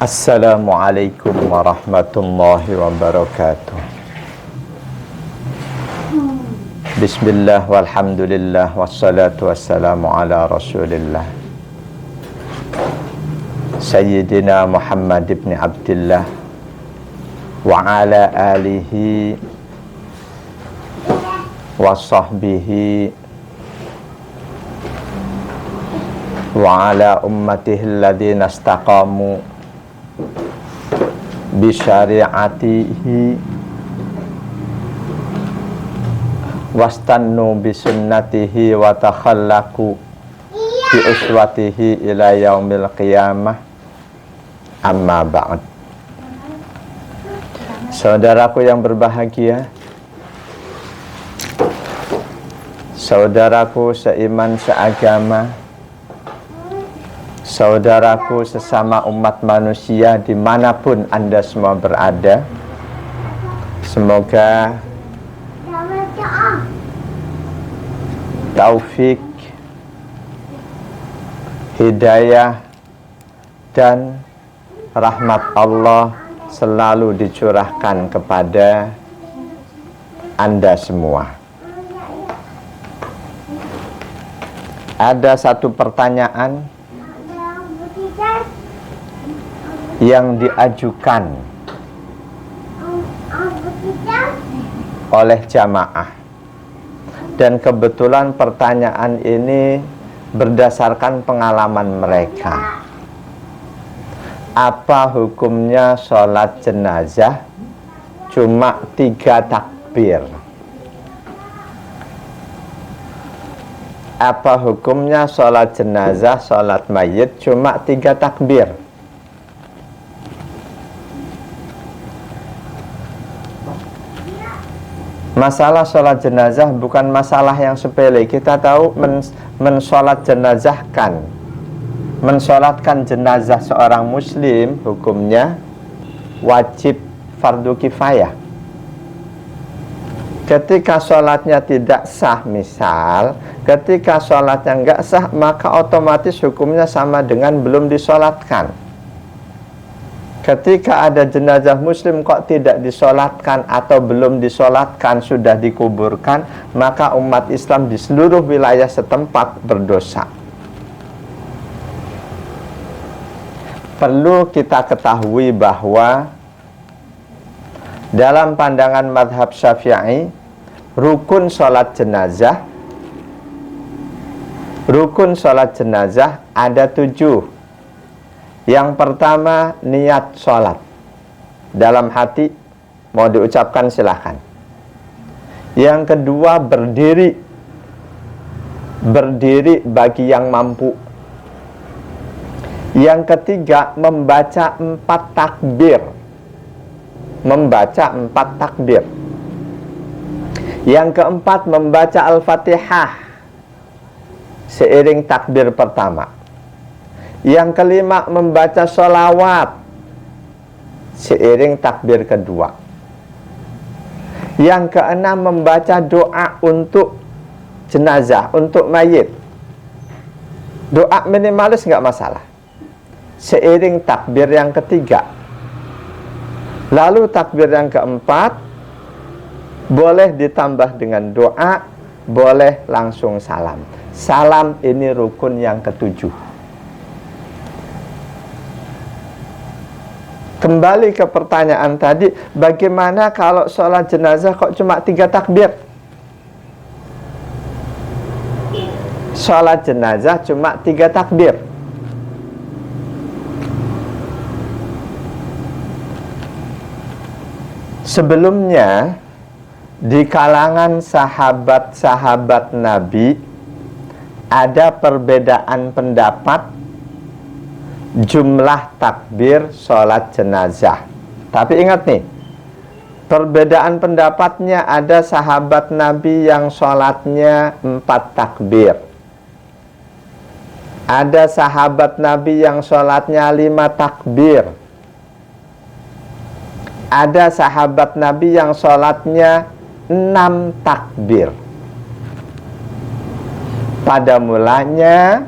Assalamualaikum warahmatullahi wabarakatuh. Bismillah walhamdulillah wassalatu wassalamu ala rasulillah Sayyidina Muhammad ibn Abdillah wa ala alihi wa sahbihi wa ala ummatihi alladhina istaqamu bi syari'atihi wastannu bi sunnatihi wa takhallaku bi uswatihi ila yaumil qiyamah. Amma ba'd. Saudaraku yang berbahagia, saudaraku seiman seagama, saudaraku sesama umat manusia dimanapun Anda semua berada, semoga taufik, hidayah, dan rahmat Allah selalu dicurahkan kepada Anda semua. Ada satu pertanyaan yang diajukan oleh jamaah, dan kebetulan pertanyaan ini berdasarkan pengalaman mereka. Apa hukumnya sholat jenazah cuma 3 takbir? Apa hukumnya sholat jenazah, sholat mayit cuma 3 takbir? Masalah sholat jenazah bukan masalah yang sepele. Kita tahu mensolat jenazahkan, mensolatkan jenazah seorang muslim hukumnya wajib fardu kifayah. Ketika sholatnya tidak sah, misal ketika sholatnya enggak sah, maka otomatis hukumnya sama dengan belum disolatkan. Ketika ada jenazah muslim kok tidak disolatkan atau belum disolatkan, sudah dikuburkan, maka umat Islam di seluruh wilayah setempat berdosa. Perlu kita ketahui bahwa dalam pandangan mazhab Syafi'i, rukun sholat jenazah ada 7. Yang pertama, niat sholat dalam hati, mau diucapkan silahkan. Yang kedua, berdiri bagi yang mampu. Yang ketiga, membaca 4 takbir. Yang keempat, membaca Al-Fatihah seiring takbir pertama. Yang kelima, membaca sholawat seiring takbir kedua. Yang keenam, membaca doa untuk jenazah, untuk mayit. Doa minimalis nggak masalah, seiring takbir yang ketiga. Lalu takbir yang keempat boleh ditambah dengan doa, boleh langsung salam. Salam ini rukun yang ke-7. Kembali ke pertanyaan tadi, bagaimana kalau sholat jenazah kok cuma 3 takbir? Sholat jenazah cuma 3 takbir. Sebelumnya, di kalangan sahabat-sahabat Nabi ada perbedaan pendapat jumlah takbir sholat jenazah. Tapi ingat nih, perbedaan pendapatnya, ada sahabat Nabi yang sholatnya 4 takbir, ada sahabat Nabi yang sholatnya 5 takbir, ada sahabat Nabi yang sholatnya 6 takbir. Pada mulanya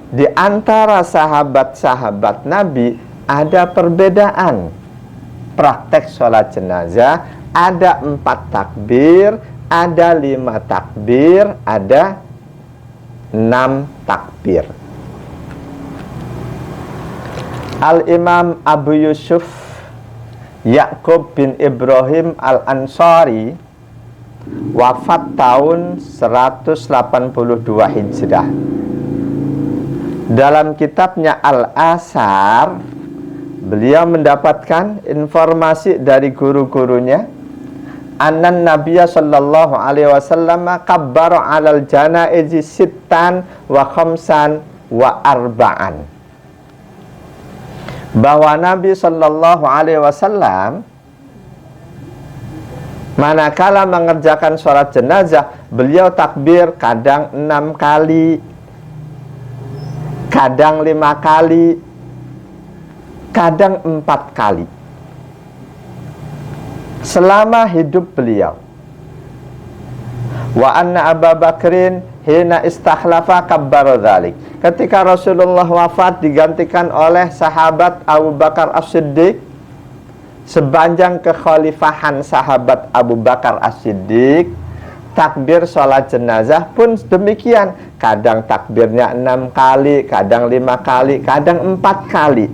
di antara sahabat-sahabat Nabi ada perbedaan praktek sholat jenazah. Ada 4 takbir, ada 5 takbir, ada 6 takbir. Al-Imam Abu Yusuf Ya'qub bin Ibrahim Al-Ansari wafat tahun 182 Hijrah. Dalam kitabnya Al-Asar, beliau mendapatkan informasi dari guru-gurunya, annan Nabiya sallallahu alaihi wasallam kabbara 'alal janaizi sittan wa khamsan wa arba'an. Bahwa Nabi sallallahu alaihi wasallam manakala mengerjakan sholat jenazah, beliau takbir kadang 6 kali, kadang 5 kali, kadang 4 kali selama hidup beliau. Wa anna Abu Bakrin hina istakhlafa kabbara dzalik. Ketika Rasulullah wafat digantikan oleh sahabat Abu Bakar As-Siddiq, sepanjang kekhalifahan sahabat Abu Bakar As-Siddiq, takbir sholat jenazah pun demikian. Kadang takbirnya 6 kali, kadang 5 kali, kadang 4 kali.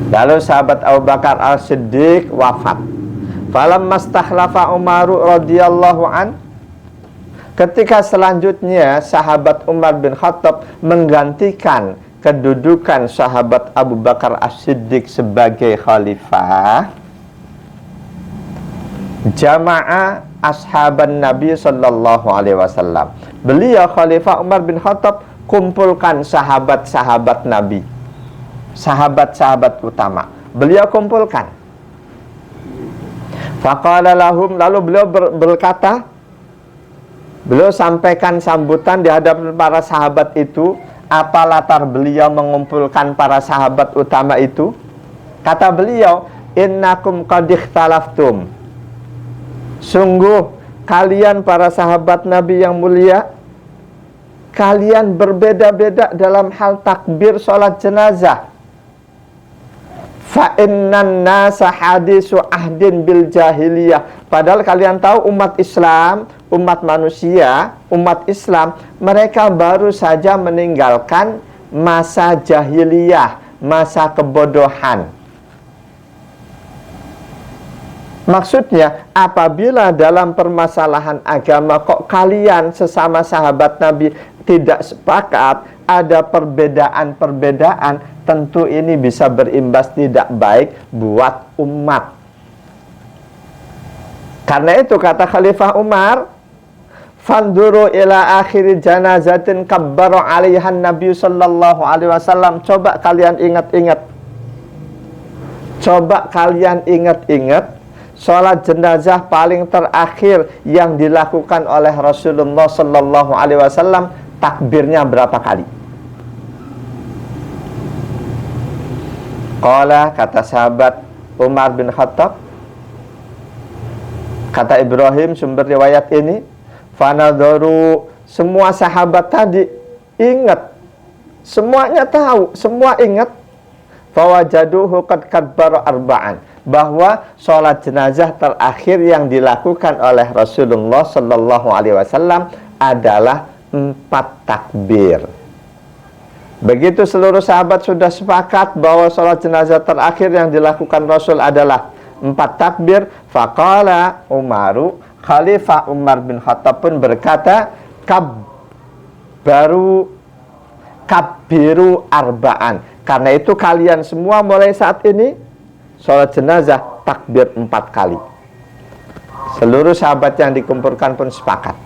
Lalu sahabat Abu Bakar As-Siddiq wafat. Falamma stakhlafa Umaru radhiyallahu an, ketika selanjutnya sahabat Umar bin Khattab menggantikan kedudukan sahabat Abu Bakar As-Siddiq sebagai khalifah, jama'a ashaban Nabi sallallahu alaihi wasallam. Beliau khalifah Umar bin Khattab kumpulkan sahabat-sahabat Nabi, sahabat-sahabat utama. Beliau kumpulkan. Faqala lahum, lalu beliau berkata, beliau sampaikan sambutan di hadapan para sahabat itu. Apa latar beliau mengumpulkan para sahabat utama itu? Kata beliau, innakum qad ikhtalaftum. Sungguh kalian para sahabat Nabi yang mulia, kalian berbeda-beda dalam hal takbir sholat jenazah. Fa innan nasa hadisu ahdin bil jahiliyah. Padahal kalian tahu umat Islam, umat manusia, umat Islam, mereka baru saja meninggalkan masa jahiliyah, masa kebodohan. Maksudnya, apabila dalam permasalahan agama kok kalian sesama sahabat Nabi tidak sepakat, ada perbedaan-perbedaan, tentu ini bisa berimbas tidak baik buat umat. Karena itu kata Khalifah Umar, fanduru ila akhiri janazatin kabbara 'alaihan Nabi sallallahu alaihi wasallam. Coba kalian ingat-ingat. Coba kalian ingat-ingat sholat jenazah paling terakhir yang dilakukan oleh Rasulullah sallallahu alaihi wasallam, takbirnya berapa kali? Qala, kata sahabat Umar bin Khattab, kata Ibrahim sumber riwayat ini, fanadharu, semua sahabat tadi ingat, semuanya tahu, semua ingat, fawajaduhu qad kabbara arba'an, bahwa sholat jenazah terakhir yang dilakukan oleh Rasulullah sallallahu alaihi wasallam adalah 4 takbir. Begitu seluruh sahabat sudah sepakat bahwa sholat jenazah terakhir yang dilakukan Rasul adalah 4 takbir, faqala Umaru, Khalifah Umar bin Khattab pun berkata, kabbiru arba'an. Karena itu kalian semua mulai saat ini sholat jenazah takbir 4 kali. Seluruh sahabat yang dikumpulkan pun sepakat.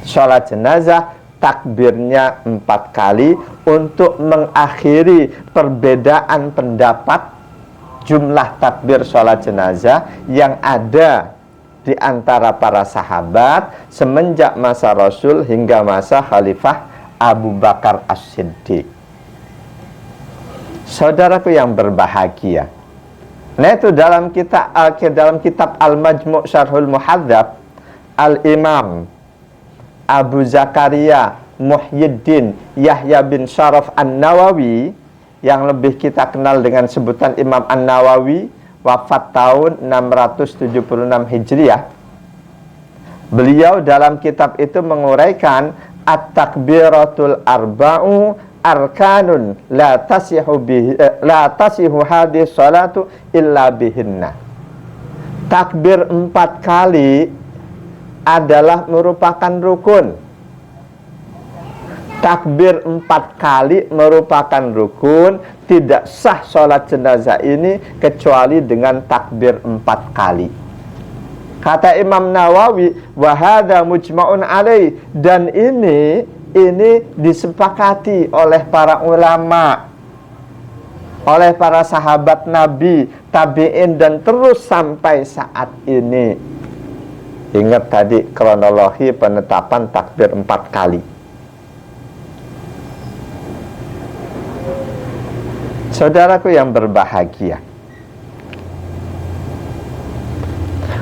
Sholat jenazah takbirnya 4 kali untuk mengakhiri perbedaan pendapat jumlah takbir sholat jenazah yang ada di antara para sahabat semenjak masa Rasul hingga masa Khalifah Abu Bakar As-Siddiq. Saudaraku yang berbahagia, nah itu dalam kitab Al-Majmu' Syarhul Muhadzab, Al-Imam Abu Zakaria Muhyiddin Yahya bin Syaraf An-Nawawi, yang lebih kita kenal dengan sebutan Imam An-Nawawi, wafat tahun 676 Hijriah. Beliau dalam kitab itu menguraikan at-takbiratul arba'u arkanun la tasihu hadis salatu illa bihinna. Takbir 4 kali adalah merupakan rukun. Takbir 4 kali merupakan rukun. Tidak sah sholat jenazah ini kecuali dengan takbir 4 kali. Kata Imam Nawawi, wa hadza mujma'un alaih, dan ini disepakati oleh para ulama, oleh para sahabat Nabi, tabi'in, dan terus sampai saat ini. Ingat tadi kronologi penetapan takbir 4 kali. Saudaraku yang berbahagia,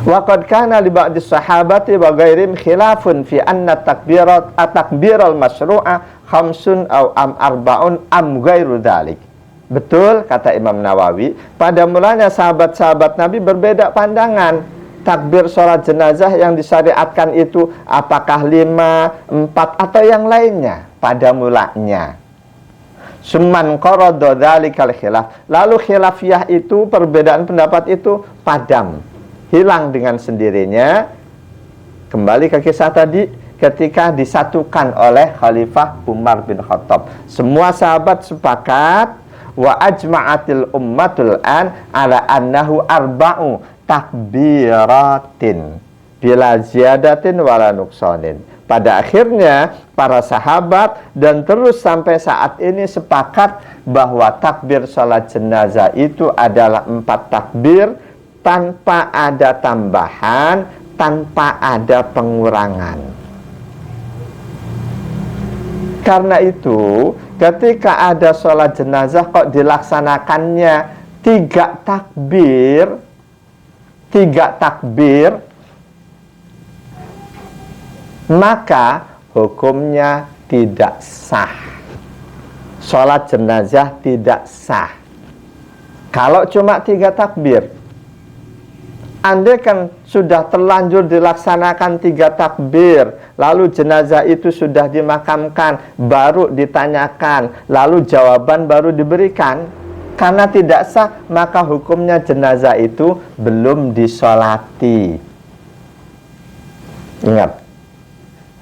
waqad kana li ba'di sahabati wa ghairihim khilafun fi anna takbiral masyru'a khamsun aw arba'un am ghairu dzalik. Betul kata Imam Nawawi, pada mulanya sahabat-sahabat Nabi berbeda pandangan. Takbir sholat jenazah yang disyariatkan itu apakah 5, 4 atau yang lainnya pada mulanya. Summan qarada dzalikal khilaf. Lalu khilafiyah itu, perbedaan pendapat itu padam, hilang dengan sendirinya. Kembali ke kisah tadi, ketika disatukan oleh Khalifah Umar bin Khattab. Semua sahabat sepakat, wa ajma'atil ummatul an ala annahu arba'u takbiratin bila ziyadatin wala nuksanin. Pada akhirnya para sahabat dan terus sampai saat ini sepakat bahwa takbir sholat jenazah itu adalah 4 takbir tanpa ada tambahan, tanpa ada pengurangan. Karena itu ketika ada sholat jenazah kok dilaksanakannya 3 takbir, maka hukumnya tidak sah. Sholat jenazah tidak sah kalau cuma 3 takbir. Andai kan sudah terlanjur dilaksanakan 3 takbir, lalu jenazah itu sudah dimakamkan, baru ditanyakan, lalu jawaban baru diberikan, karena tidak sah, maka hukumnya jenazah itu belum disolati. Ingat,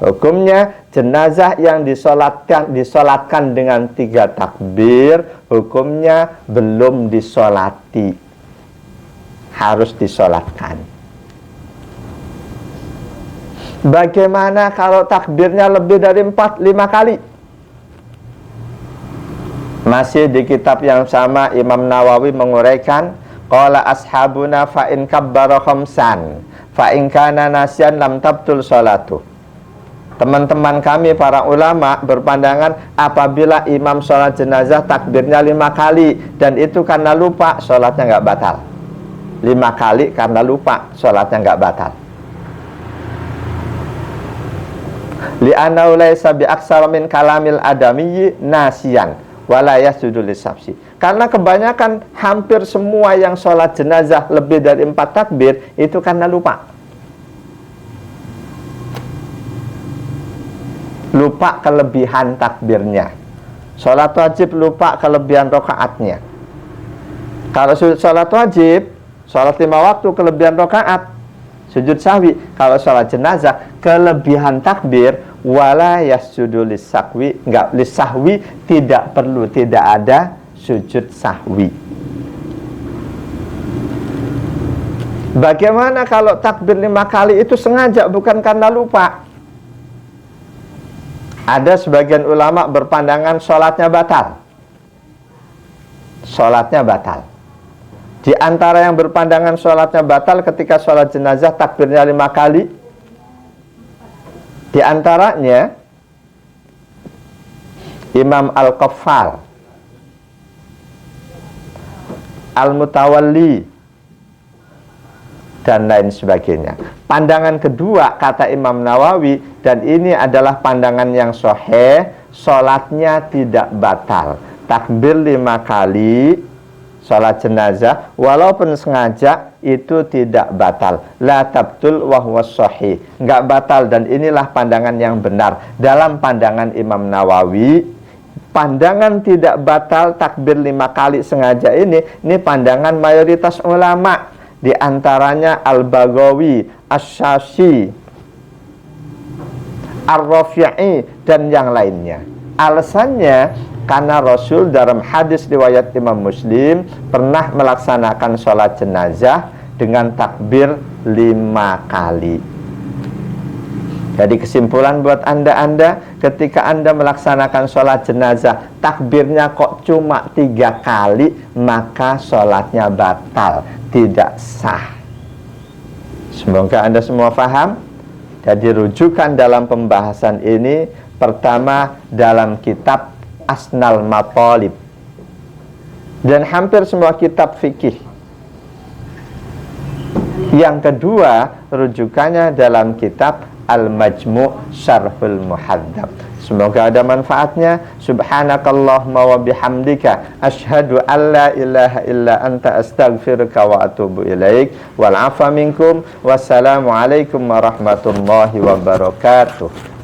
hukumnya jenazah yang disolatkan dengan 3 takbir, hukumnya belum disolati, harus disolatkan. Bagaimana kalau takbirnya lebih dari 4, 5 kali? Masih di kitab yang sama Imam Nawawi menguraikan, qala ashabuna fa in kabbara khamsan fa in kana nasyan lam tabtul salatu. Teman-teman kami para ulama berpandangan apabila imam sholat jenazah takbirnya 5 kali dan itu karena lupa, sholatnya nggak batal. 5 kali karena lupa, sholatnya nggak batal. Li'annahu laysa bi aksara min kalamil adamiyyi nasiyan wala yasjudu lisabsi. Karena kebanyakan hampir semua yang sholat jenazah lebih dari 4 takbir itu karena lupa. Lupa kelebihan takbirnya. Sholat wajib lupa kelebihan rokaatnya. Kalau sholat wajib, sholat 5 waktu kelebihan rokaat, sujud sahwi. Kalau sholat jenazah kelebihan takbir, wala yasjudu lisahwi, enggak, lisahwi tidak perlu, tidak ada sujud sahwi. Bagaimana kalau takbir 5 kali itu sengaja, bukan karena lupa? Ada sebagian ulama berpandangan sholatnya batal. Sholatnya batal. Di antara yang berpandangan sholatnya batal ketika sholat jenazah takbirnya 5 kali, di antaranya Imam Al-Qaffal, Al-Mutawalli, dan lain sebagainya. Pandangan kedua kata Imam Nawawi, dan ini adalah pandangan yang sahih, sholatnya tidak batal. Takbir 5 kali sholat jenazah walaupun sengaja itu tidak batal. La tabtul wa huwa sahih, enggak batal, dan inilah pandangan yang benar. Dalam pandangan Imam Nawawi, pandangan tidak batal takbir 5 kali sengaja ini pandangan mayoritas ulama, di antaranya Al-Baghawi, Asy-Syafi'i, Ar-Rafi'i, dan yang lainnya. Alasannya karena Rasul dalam hadis riwayat Imam Muslim pernah melaksanakan sholat jenazah dengan takbir 5 kali. Jadi kesimpulan buat anda ketika anda melaksanakan sholat jenazah takbirnya kok cuma 3 kali, maka sholatnya batal, tidak sah. Semoga anda semua paham. Jadi rujukan dalam pembahasan ini, pertama dalam kitab Asnal Matalib, dan hampir semua kitab fikih. Yang kedua, rujukannya dalam kitab Al-Majmu' Syarhul Muhadzab. Semoga ada manfaatnya. Subhanakallahumma wa bihamdika asyhadu an la ilaha illa anta astaghfiruka wa atubu ilaik. Wal afa minkum. Wassalamu alaikum warahmatullahi wabarakatuh.